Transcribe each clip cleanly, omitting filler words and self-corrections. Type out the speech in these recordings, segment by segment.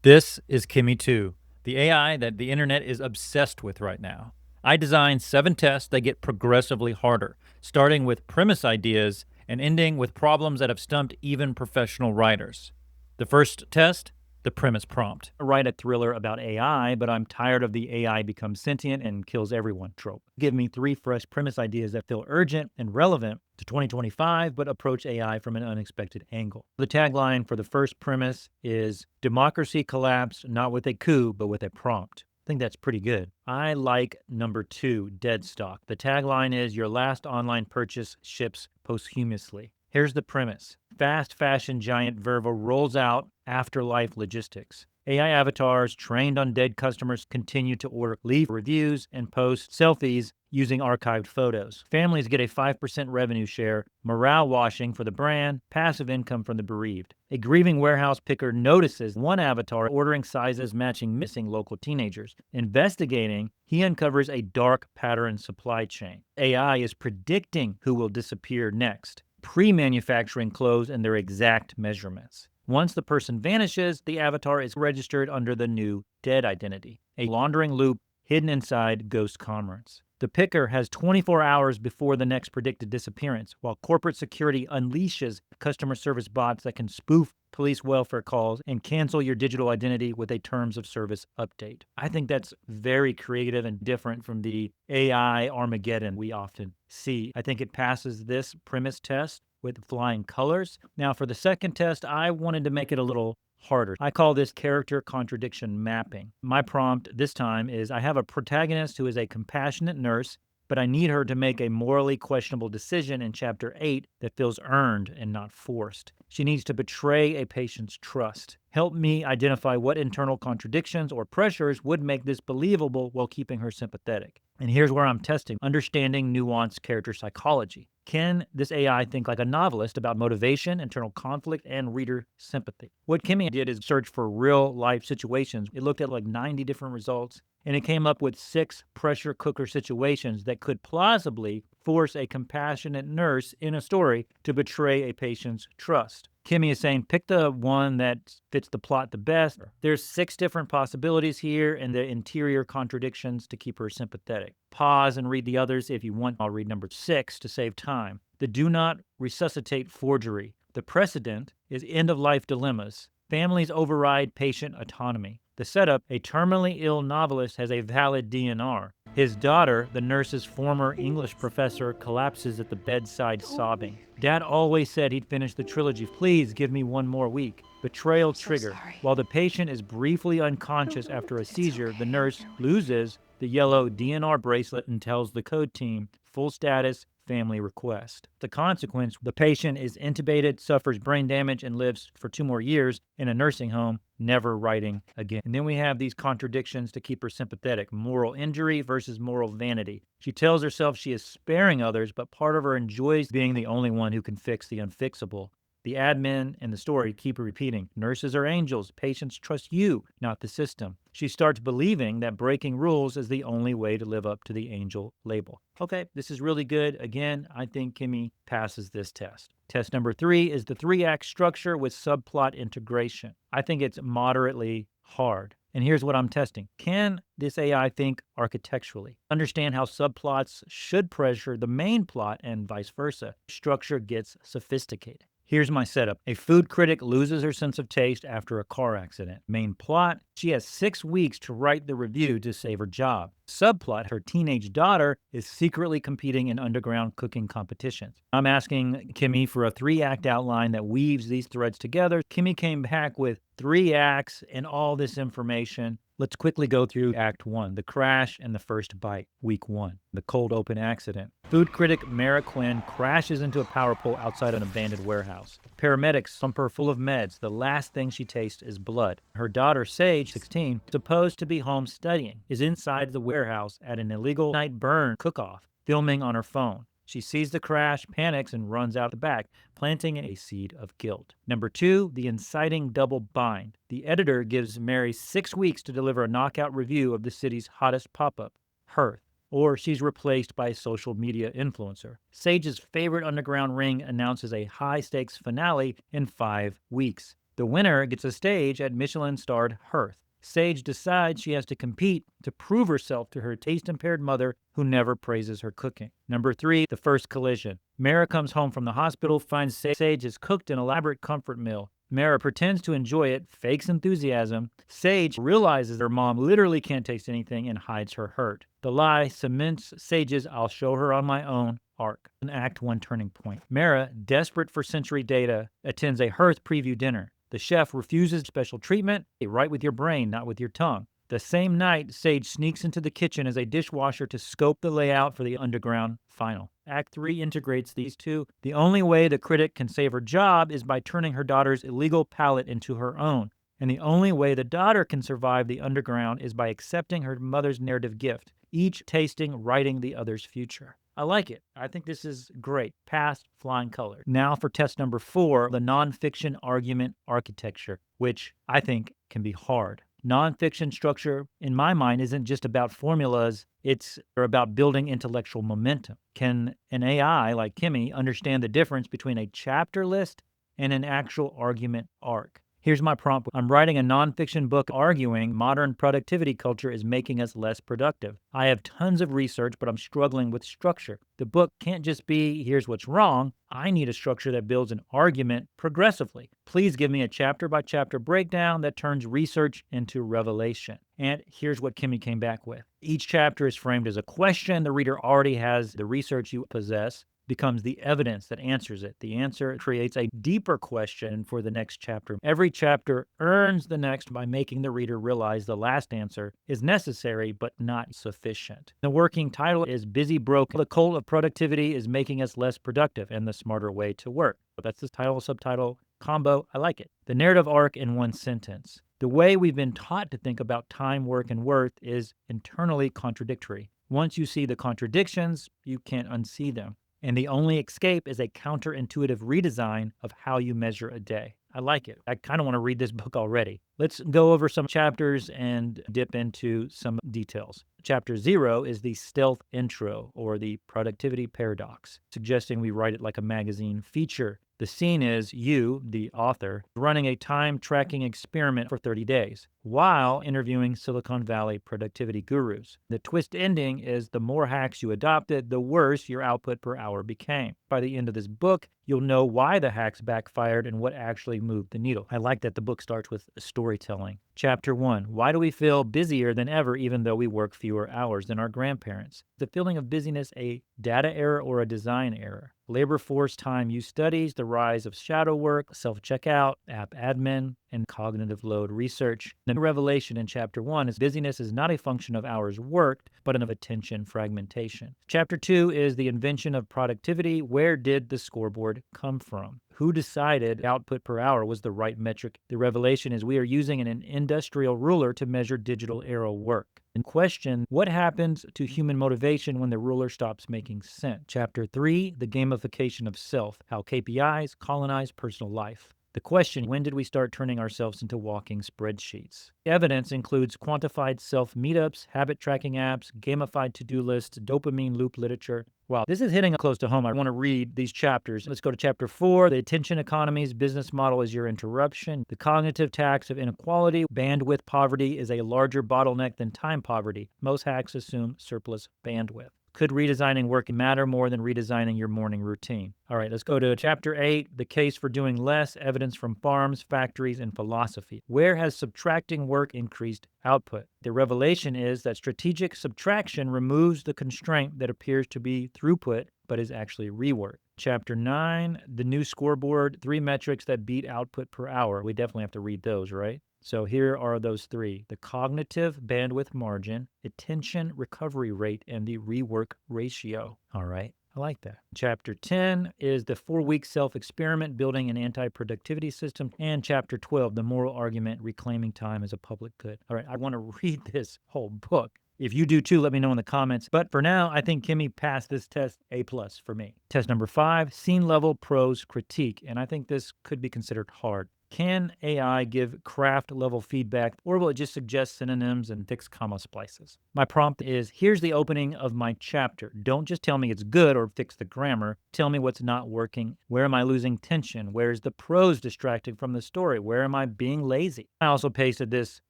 This is Kimi 2, the AI that the internet is obsessed with right now. I designed 7 tests that get progressively harder, starting with premise ideas and ending with problems that have stumped even professional writers. The first test, the premise prompt. I write a thriller about AI, but I'm tired of the AI becomes sentient and kills everyone trope. Give me 3 fresh premise ideas that feel urgent and relevant to 2025, but approach AI from an unexpected angle. The tagline for the first premise is democracy collapsed not with a coup, but with a prompt. I think that's pretty good. I like number 2, dead stock. The tagline is your last online purchase ships posthumously. Here's the premise. Fast fashion giant Verva rolls out afterlife logistics. AI avatars trained on dead customers continue to order, leave reviews, and post selfies using archived photos. Families get a 5% revenue share, morale washing for the brand, passive income from the bereaved. A grieving warehouse picker notices one avatar ordering sizes matching missing local teenagers. Investigating, he uncovers a dark pattern supply chain. AI is predicting who will disappear next, pre-manufacturing clothes and their exact measurements. Once the person vanishes, the avatar is registered under the new dead identity, a laundering loop hidden inside ghost commerce. The picker has 24 hours before the next predicted disappearance, while corporate security unleashes customer service bots that can spoof police welfare calls and cancel your digital identity with a terms of service update. I think that's very creative and different from the AI Armageddon we often see. I think it passes this premise test with flying colors. Now, for the second test, I wanted to make it a little harder. I call this character contradiction mapping. My prompt this time is I have a protagonist who is a compassionate nurse, but I need her to make a morally questionable decision in Chapter 8 that feels earned and not forced. She needs to betray a patient's trust. Help me identify what internal contradictions or pressures would make this believable while keeping her sympathetic. And here's where I'm testing understanding nuanced character psychology. Can this AI think like a novelist about motivation, internal conflict, and reader sympathy? What Kimi did is search for real life situations. It looked at like 90 different results, and it came up with 6 pressure cooker situations that could plausibly force a compassionate nurse in a story to betray a patient's trust. Kimi is saying pick the one that fits the plot the best. There's 6 different possibilities here and the interior contradictions to keep her sympathetic. Pause and read the others if you want. I'll read number 6 to save time. The do not resuscitate forgery. The precedent is end-of-life dilemmas. Families override patient autonomy. The setup, a terminally ill novelist has a valid DNR. His daughter, the nurse's former English professor, collapses at the bedside sobbing. Dad always said he'd finish the trilogy. Please give me one more week. Betrayal trigger. While the patient is briefly unconscious after a seizure, the nurse loses the yellow DNR bracelet and tells the code team, full status, family request. The consequence, the patient is intubated, suffers brain damage, and lives for 2 more years in a nursing home, never writing again. And then we have these contradictions to keep her sympathetic. Moral injury versus moral vanity. She tells herself she is sparing others, but part of her enjoys being the only one who can fix the unfixable. The admin and the story keep repeating, nurses are angels, patients trust you, not the system. She starts believing that breaking rules is the only way to live up to the angel label. Okay, this is really good. Again, I think Kimi passes this test. Test number 3 is the 3-act structure with subplot integration. I think it's moderately hard. And here's what I'm testing. Can this AI think architecturally? Understand how subplots should pressure the main plot and vice versa. Structure gets sophisticated. Here's my setup. A food critic loses her sense of taste after a car accident. Main plot, she has 6 weeks to write the review to save her job. Subplot, her teenage daughter is secretly competing in underground cooking competitions. I'm asking Kimi for a 3-act outline that weaves these threads together. Kimi came back with 3 acts and all this information. Let's quickly go through Act 1, the crash and the first bite. Week 1, the cold open accident. Food critic Mara Quinn crashes into a power pole outside an abandoned warehouse. Paramedics dump her full of meds. The last thing she tastes is blood. Her daughter, Sage, 16, supposed to be home studying, is inside the warehouse at an illegal night burn cook-off, filming on her phone. She sees the crash, panics, and runs out the back, planting a seed of guilt. Number 2, the inciting double bind. The editor gives Mary 6 weeks to deliver a knockout review of the city's hottest pop-up, Hearth, or she's replaced by a social media influencer. Sage's favorite underground ring announces a high-stakes finale in 5 weeks. The winner gets a stage at Michelin-starred Hearth. Sage decides she has to compete to prove herself to her taste-impaired mother who never praises her cooking. Number 3, the first collision. Mara comes home from the hospital, finds Sage has cooked an elaborate comfort meal. Mara pretends to enjoy it, fakes enthusiasm. Sage realizes her mom literally can't taste anything and hides her hurt. The lie cements Sage's "I'll show her on my own" arc, an Act 1 turning point. Mara, desperate for sensory data, attends a Hearth preview dinner. The chef refuses special treatment. Write with your brain, not with your tongue. The same night, Sage sneaks into the kitchen as a dishwasher to scope the layout for the underground final. Act 3 integrates these two. The only way the critic can save her job is by turning her daughter's illegal palate into her own. And the only way the daughter can survive the underground is by accepting her mother's narrative gift, each tasting, writing the other's future. I like it. I think this is great. Passed, flying color. Now for test number 4, the nonfiction argument architecture, which I think can be hard. Nonfiction structure, in my mind, isn't just about formulas. It's about building intellectual momentum. Can an AI like Kimi understand the difference between a chapter list and an actual argument arc? Here's my prompt. I'm writing a nonfiction book arguing modern productivity culture is making us less productive. I have tons of research, but I'm struggling with structure. The book can't just be, here's what's wrong. I need a structure that builds an argument progressively. Please give me a chapter-by-chapter breakdown that turns research into revelation. And here's what Kimi came back with. Each chapter is framed as a question. The reader already has the research you possess. Becomes the evidence that answers it. The answer creates a deeper question for the next chapter. Every chapter earns the next by making the reader realize the last answer is necessary but not sufficient. The working title is Busy Broke. The cult of productivity is making us less productive and the smarter way to work. That's the title subtitle combo. I like it. The narrative arc in one sentence. The way we've been taught to think about time, work, and worth is internally contradictory. Once you see the contradictions, you can't unsee them. And the only escape is a counterintuitive redesign of how you measure a day. I like it. I kind of want to read this book already. Let's go over some chapters and dip into some details. Chapter 0 is the stealth intro, or the productivity paradox, suggesting we write it like a magazine feature. The scene is you, the author, running a time-tracking experiment for 30 days while interviewing Silicon Valley productivity gurus. The twist ending is the more hacks you adopted, the worse your output per hour became. By the end of this book, you'll know why the hacks backfired and what actually moved the needle. I like that the book starts with storytelling. Chapter 1, why do we feel busier than ever even though we work fewer hours than our grandparents? The feeling of busyness a data error or a design error? Labor force time use studies, the rise of shadow work, self-checkout, app admin, and cognitive load research. The revelation in Chapter 1 is busyness is not a function of hours worked, but of attention fragmentation. Chapter 2 is the invention of productivity. Where did the scoreboard come from? Who decided output per hour was the right metric? The revelation is we are using an industrial ruler to measure digital arrow work. And question, what happens to human motivation when the ruler stops making sense? Chapter 3, the gamification of self, how KPIs colonize personal life. The question, when did we start turning ourselves into walking spreadsheets? Evidence includes quantified self-meetups, habit-tracking apps, gamified to-do lists, dopamine loop literature. Wow, this is hitting close to home. I want to read these chapters. Let's go to Chapter 4, the attention economy's business model is your interruption. The cognitive tax of inequality. Bandwidth poverty is a larger bottleneck than time poverty. Most hacks assume surplus bandwidth. Could redesigning work matter more than redesigning your morning routine? All right, let's go to Chapter 8, the case for doing less, evidence from farms, factories, and philosophy. Where has subtracting work increased output? The revelation is that strategic subtraction removes the constraint that appears to be throughput, but is actually rework. Chapter 9, the new scoreboard, 3 metrics that beat output per hour. We definitely have to read those, right? So here are those 3, the cognitive bandwidth margin, attention recovery rate, and the rework ratio. All right, I like that. Chapter 10 is the 4-week self-experiment, building an anti-productivity system. And Chapter 12, the moral argument, reclaiming time as a public good. All right, I want to read this whole book. If you do too, let me know in the comments. But for now, I think Kimi passed this test A+ for me. Test number 5, scene level prose critique. And I think this could be considered hard. Can AI give craft-level feedback, or will it just suggest synonyms and fix comma splices? My prompt is, here's the opening of my chapter. Don't just tell me it's good or fix the grammar. Tell me what's not working. Where am I losing tension? Where is the prose distracting from the story? Where am I being lazy? I also pasted this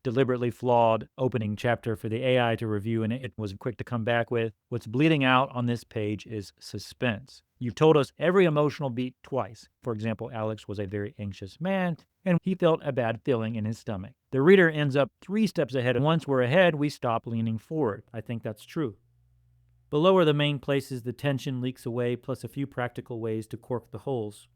deliberately flawed opening chapter for the AI to review, and it was quick to come back with, what's bleeding out on this page is suspense. You've told us every emotional beat twice. For example, Alex was a very anxious man, and he felt a bad feeling in his stomach. The reader ends up 3 steps ahead, and once we're ahead, we stop leaning forward. I think that's true. Below are the main places the tension leaks away, plus a few practical ways to cork the holes.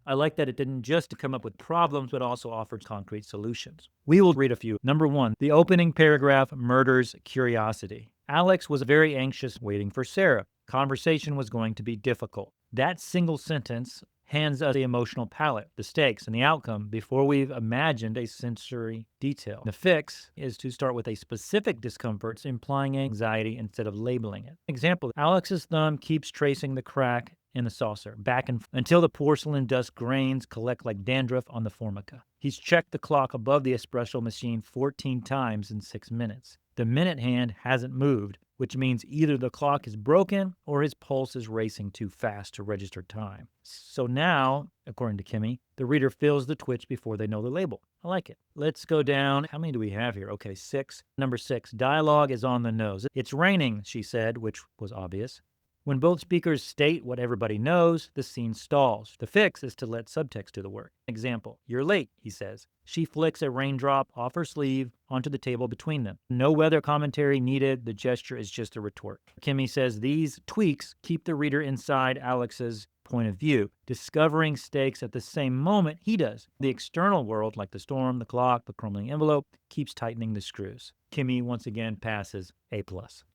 I like that it didn't just come up with problems, but also offered concrete solutions. We will read a few. Number 1, the opening paragraph murders curiosity. Alex was very anxious waiting for Sarah. Conversation was going to be difficult. That single sentence hands us the emotional palette, the stakes, and the outcome before we've imagined a sensory detail. The fix is to start with a specific discomfort, implying anxiety instead of labeling it. Example, Alex's thumb keeps tracing the crack in the saucer, back and until the porcelain dust grains collect like dandruff on the formica. He's checked the clock above the espresso machine 14 times in 6 minutes. The minute hand hasn't moved, which means either the clock is broken or his pulse is racing too fast to register time. So now, according to Kemi, the reader feels the twitch before they know the label. I like it. Let's go down. How many do we have here? Okay, 6. Number 6, dialogue is on the nose. It's raining, she said, which was obvious. When both speakers state what everybody knows, the scene stalls. The fix is to let subtext do the work. Example, you're late, he says. She flicks a raindrop off her sleeve onto the table between them. No weather commentary needed. The gesture is just a retort. Kemi says these tweaks keep the reader inside Alex's point of view, discovering stakes at the same moment he does. The external world, like the storm, the clock, the crumbling envelope, keeps tightening the screws. Kemi once again passes A+.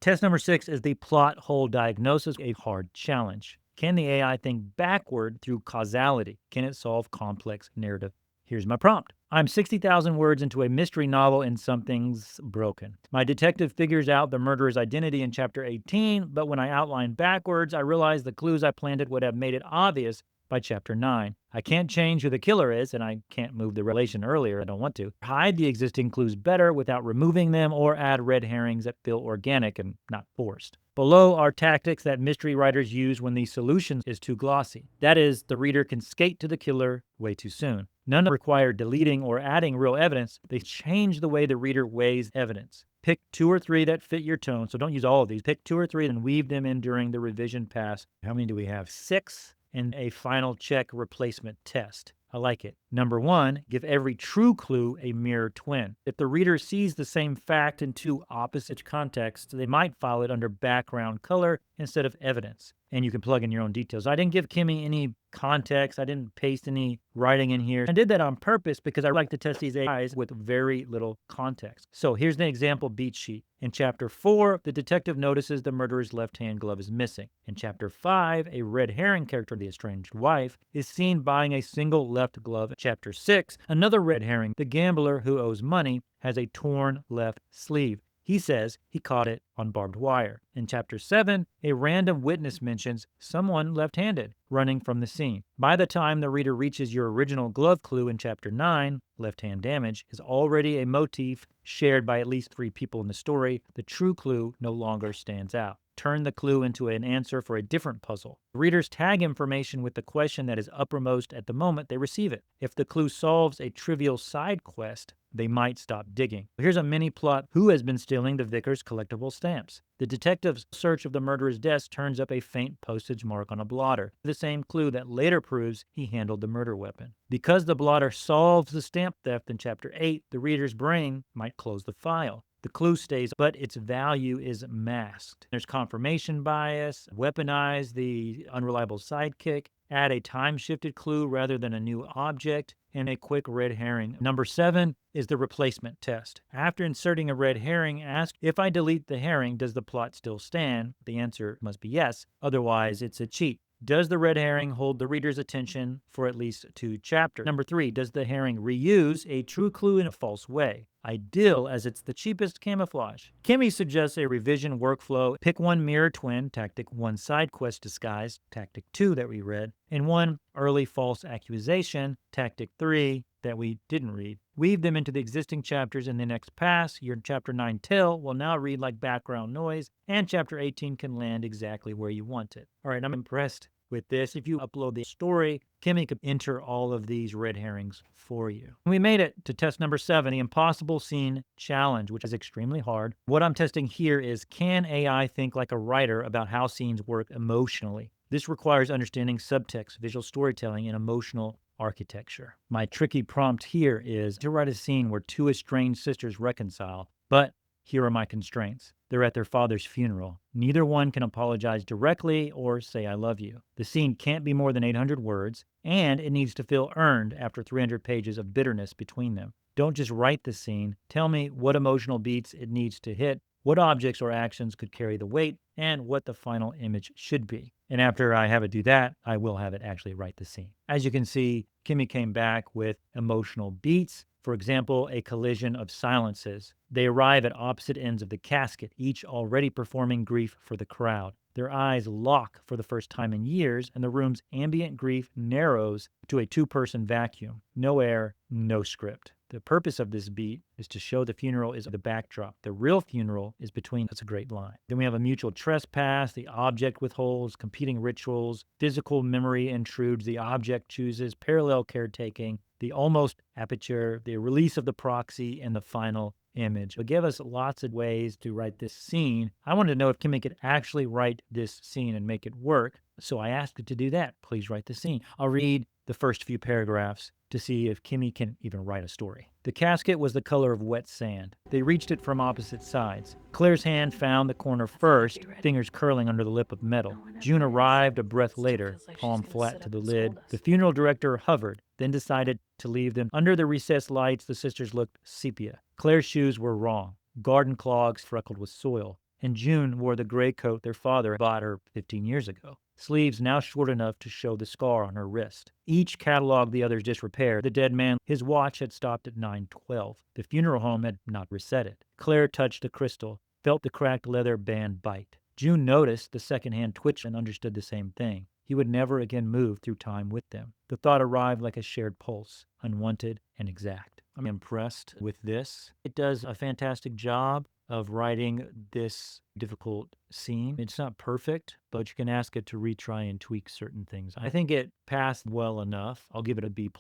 Test number 6 is the plot hole diagnosis, a hard challenge. Can the AI think backward through causality? Can it solve complex narrative? Here's my prompt. I'm 60,000 words into a mystery novel and something's broken. My detective figures out the murderer's identity in chapter 18, but when I outline backwards, I realize the clues I planted would have made it obvious by chapter 9. I can't change who the killer is, and I can't move the relation earlier. I don't want to. Hide the existing clues better without removing them, or add red herrings that feel organic and not forced. Below are tactics that mystery writers use when the solution is too glossy. That is, the reader can skate to the killer way too soon. None require deleting or adding real evidence. They change the way the reader weighs evidence. Pick 2 or 3 that fit your tone, so don't use all of these. Pick 2 or 3 and weave them in during the revision pass. How many do we have? 6. And a final check replacement test. I like it. Number 1, give every true clue a mirror twin. If the reader sees the same fact in 2 opposite contexts, they might file it under background color instead of evidence. And you can plug in your own details. I didn't give Kemi any context. I didn't paste any writing in here. I did that on purpose because I like to test these AIs with very little context. So here's the example beat sheet. In chapter 4, the detective notices the murderer's left-hand glove is missing. In chapter 5, a red herring character, the estranged wife, is seen buying a single left glove. In chapter 6, another red herring, the gambler who owes money, has a torn left sleeve. He says he caught it on barbed wire. In chapter 7, a random witness mentions someone left-handed running from the scene. By the time the reader reaches your original glove clue in chapter 9, left-hand damage is already a motif shared by at least 3 people in the story. The true clue no longer stands out. Turn the clue into an answer for a different puzzle. Readers tag information with the question that is uppermost at the moment they receive it. If the clue solves a trivial side quest, they might stop digging. Here's a mini plot. Who has been stealing the vicar's collectible stamps? The detective's search of the murderer's desk turns up a faint postage mark on a blotter, the same clue that later proves he handled the murder weapon. Because the blotter solves the stamp theft in chapter 8, the reader's brain might close the file. The clue stays, but its value is masked. There's confirmation bias, weaponize the unreliable sidekick, add a time-shifted clue rather than a new object, and a quick red herring. Number 7 is the replacement test. After inserting a red herring, ask, if I delete the herring, does the plot still stand? The answer must be yes, otherwise it's a cheat. Does the red herring hold the reader's attention for at least 2 chapters? Number 3, does the herring reuse a true clue in a false way? Ideal, as it's the cheapest camouflage. Kemi suggests a revision workflow. Pick 1 mirror twin, tactic 1 side quest disguise, tactic 2 that we read, and 1 early false accusation, tactic 3, that we didn't read. Weave them into the existing chapters in the next pass. Your Chapter 9 tell will now read like background noise, and Chapter 18 can land exactly where you want it. All right, I'm impressed with this. If you upload the story, Kimi could enter all of these red herrings for you. We made it to test number 7, the Impossible Scene Challenge, which is extremely hard. What I'm testing here is, can AI think like a writer about how scenes work emotionally? This requires understanding subtext, visual storytelling, and emotional architecture. My tricky prompt here is to write a scene where two estranged sisters reconcile, but here are my constraints. They're at their father's funeral. Neither one can apologize directly or say I love you. The scene can't be more than 800 words, and it needs to feel earned after 300 pages of bitterness between them. Don't just write the scene. Tell me what emotional beats it needs to hit, what objects or actions could carry the weight, and what the final image should be. And after I have it do that, I will have it actually write the scene. As you can see, Kimi came back with emotional beats. For example, a collision of silences. They arrive at opposite ends of the casket, each already performing grief for the crowd. Their eyes lock for the first time in years, and the room's ambient grief narrows to a two-person vacuum. No air, no script. The purpose of this beat is to show the funeral is the backdrop. The real funeral is between. That's a great line. Then we have a mutual trespass. The object withholds competing rituals. Physical memory intrudes. The object chooses parallel caretaking. The almost aperture, the release of the proxy, and the final image. But give us lots of ways to write this scene. I wanted to know if Kimi could actually write this scene and make it work. So I asked it to do that. Please write the scene. I'll read the first few paragraphs to see if Kimi can even write a story. The casket was the color of wet sand. They reached it from opposite sides. Claire's hand found the corner first, fingers curling under the lip of metal. June arrived a breath later, palm flat to the lid. The funeral director hovered, then decided to leave them. Under the recessed lights, the sisters looked sepia. Claire's shoes were wrong, garden clogs freckled with soil, and June wore the gray coat their father bought her 15 years ago. Sleeves now short enough to show the scar on her wrist. Each cataloged the other's disrepair. The dead man, his watch had stopped at 9:12. The funeral home had not reset it. Claire touched the crystal, felt the cracked leather band bite. June noticed the second hand twitch and understood the same thing. He would never again move through time with them. The thought arrived like a shared pulse, unwanted and exact. I'm impressed with this. It does a fantastic job of writing this difficult scene. It's not perfect, but you can ask it to retry and tweak certain things. I think it passed well enough. I'll give it a B+.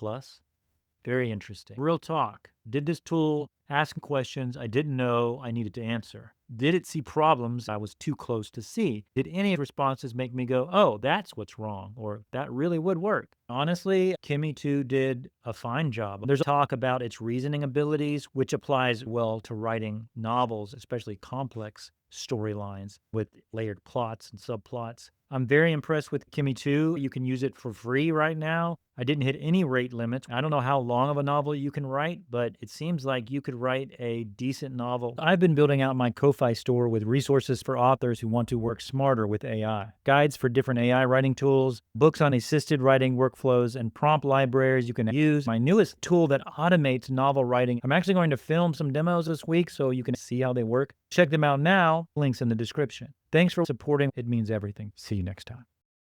Very interesting. Real talk. Did this tool ask questions I didn't know I needed to answer? Did it see problems I was too close to see? Did any of the responses make me go, oh, that's what's wrong, or that really would work? Honestly, Kimi 2 did a fine job. There's talk about its reasoning abilities, which applies well to writing novels, especially complex storylines with layered plots and subplots. I'm very impressed with Kimi 2. You can use it for free right now. I didn't hit any rate limits. I don't know how long of a novel you can write, but it seems like you could write a decent novel. I've been building out my Ko-Fi store with resources for authors who want to work smarter with AI. Guides for different AI writing tools, books on assisted writing workflows, and prompt libraries you can use. My newest tool that automates novel writing. I'm actually going to film some demos this week so you can see how they work. Check them out now. Links in the description. Thanks for supporting. It means everything. See you next time.